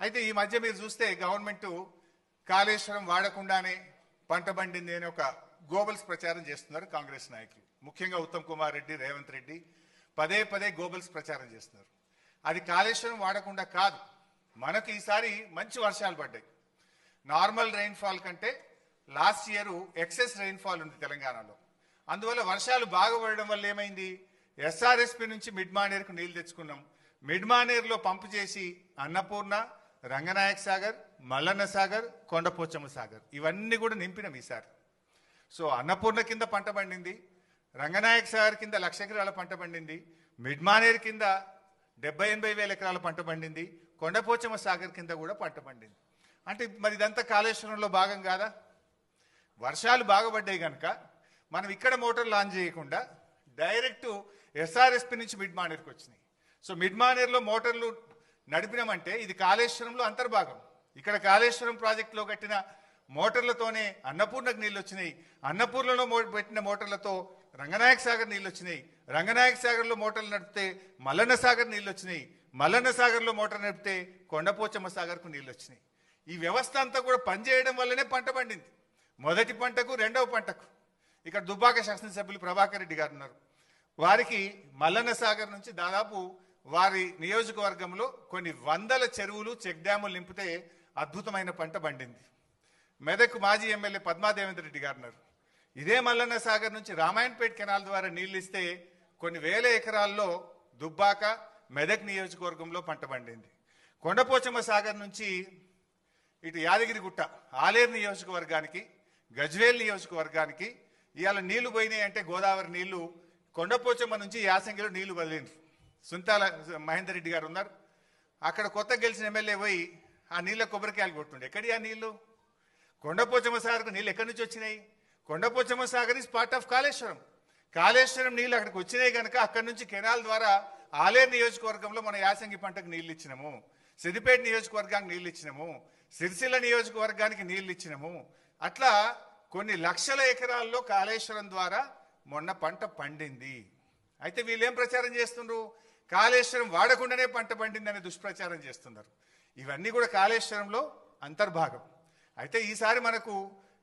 అయితే ఈ మధ్య మీరు చూస్తే గవర్నమెంట్ కాళేశ్వరం వాడకుండానే పంట పండింది అని ఒక గోబల్స్ ప్రచారం చేస్తున్నారు కాంగ్రెస్ నాయకులు, ముఖ్యంగా ఉత్తమ్ కుమార్ రెడ్డి, రేవంత్ రెడ్డి పదే పదే గోబల్స్ ప్రచారం చేస్తున్నారు. అది కాళేశ్వరం వాడకుండా కాదు, మనకు ఈసారి మంచి వర్షాలు పడ్డాయి. నార్మల్ రెయిన్ఫాల్ కంటే లాస్ట్ ఇయర్ ఎక్సెస్ రెయిన్ఫాల్ ఉంది తెలంగాణలో. అందువల్ల వర్షాలు బాగా పడడం వల్ల ఏమైంది, ఎస్ఆర్ఎస్పి నుంచి మిడ్ మానేర్కు నీళ్లు తెచ్చుకున్నాం. మిడ్ మానేర్లో పంపు చేసి అన్నపూర్ణ, రంగనాయక సాగర్, మల్లన్న సాగర్, కొండపోచమ్మ సాగర్ ఇవన్నీ కూడా నింపినాం ఈసారి. సో అన్నపూర్ణ కింద పంట పండింది, రంగనాయక సాగర్ కింద 1,00,000 ఎకరాల పంట పండింది, మిడ్ మానేర్ కింద 70-80 వేల ఎకరాల పంట పండింది, కొండపోచమ్మ సాగర్ కింద కూడా పంట పండింది. అంటే మరి ఇదంతా కాళేశ్వరంలో భాగం కాదా? వర్షాలు బాగుపడ్డాయి కనుక మనం ఇక్కడ మోటార్ లాంచ్ చేయకుండా డైరెక్ట్ ఎస్ఆర్ఎస్పి నుంచి మిడ్ మానేర్కి వచ్చినాయి. సో మిడ్ మానేర్లో మోటార్లు నడిపినామంటే ఇది కాళేశ్వరంలో అంతర్భాగం. ఇక్కడ కాళేశ్వరం ప్రాజెక్టులో కట్టిన మోటార్లతోనే అన్నపూర్ణకు నీళ్ళు వచ్చినాయి, అన్నపూర్ణలో పెట్టిన మోటార్లతో రంగనాయక సాగర్ నీళ్ళు వచ్చినాయి, రంగనాయక సాగర్లో మోటార్లు నడిపితే మల్లన్న సాగర్ నీళ్ళు వచ్చినాయి, మల్లన్న సాగర్లో మోటార్ నడిపితే కొండపోచమ్మ సాగర్కు నీళ్ళు వచ్చినాయి. ఈ వ్యవస్థ అంతా కూడా పనిచేయడం వల్లనే పంట పండింది, మొదటి పంటకు రెండవ పంటకు. ఇక్కడ దుబ్బాక శాసనసభ్యులు ప్రభాకర్ రెడ్డి గారు ఉన్నారు, వారికి మల్లన్న సాగర్ నుంచి దాదాపు వారి నియోజకవర్గంలో కొన్ని వందల చెరువులు, చెక్ డ్యాములు నింపితే అద్భుతమైన పంట పండింది. మెదక్ మాజీ ఎమ్మెల్యే పద్మాదేవేంద్ర రెడ్డి గారు ఉన్నారు, ఇదే మల్లన్న సాగర్ నుంచి రామాయణపేట కెనాల్ ద్వారా నీళ్లు ఇస్తే కొన్ని వేల ఎకరాల్లో దుబ్బాక, మెదక్ నియోజకవర్గంలో పంట పండింది. కొండపోచమ్మ సాగర్ నుంచి ఇటు యాదగిరిగుట్ట, ఆలేరు నియోజకవర్గానికి, గజ్వేల్ నియోజకవర్గానికి ఇవాళ నీళ్లు పోయినాయి. అంటే గోదావరి నీళ్లు కొండపోచమ్మ నుంచి యాసంగిలో నీళ్లు వదిలిండ్రు. సుంతాల మహేందర్ రెడ్డి గారు ఉన్నారు, అక్కడ కొత్త గెలిచిన ఎమ్మెల్యే పోయి ఆ నీళ్ళ కొబ్బరికాయలు కొట్టుండే. ఎక్కడి ఆ నీళ్లు? కొండపోచమ్మ సాగర్కు నీళ్ళు ఎక్కడి నుంచి వచ్చినాయి? Kondapochamma Sagar is part of Kaleshwaram. Kaleshwaram నీళ్ళు అక్కడికి వచ్చినాయి కనుక అక్కడి నుంచి కెనాల్ ద్వారా ఆలేరు నియోజకవర్గంలో మన యాసంగి పంటకు నీళ్లు ఇచ్చినాము, సిద్దిపేట నియోజకవర్గానికి నీళ్లు ఇచ్చినాము, సిరిసిల్ల నియోజకవర్గానికి నీళ్లు ఇచ్చినాము. అట్లా కొన్ని లక్షల ఎకరాల్లో కాళేశ్వరం ద్వారా మొన్న పంట పండింది. అయితే వీళ్ళేం ప్రచారం చేస్తున్నారు? కాళేశ్వరం వాడకుండానే పంట పండిందనే దుష్ప్రచారం చేస్తున్నారు. ఇవన్నీ కూడా కాళేశ్వరంలో అంతర్భాగం. అయితే ఈసారి మనకు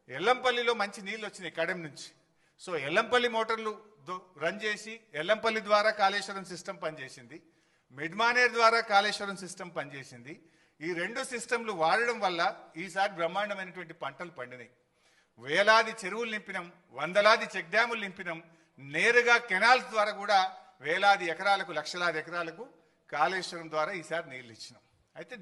ఎల్లంపల్లిలో మంచి నీళ్ళు వచ్చినాయి కడెం నుంచి. సో ఎల్లంపల్లి మోటార్లు రన్ చేసి ఎల్లంపల్లి ద్వారా కాళేశ్వరం సిస్టమ్ పనిచేసింది, మిడ్మానేర్ ద్వారా కాళేశ్వరం సిస్టమ్ పనిచేసింది. ఈ రెండు సిస్టంలు వాడడం వల్ల ఈసారి బ్రహ్మాండమైనటువంటి పంటలు పండినాయి. వేలాది చెరువులు నింపినాం, వందలాది చెక్ డ్యాములు నింపినాం, నేరుగా కెనాల్స్ ద్వారా కూడా వేలాది ఎకరాలకు, లక్షలాది ఎకరాలకు కాళేశ్వరం ద్వారా ఈసారి నీళ్ళు ఇచ్చినాం. అయితే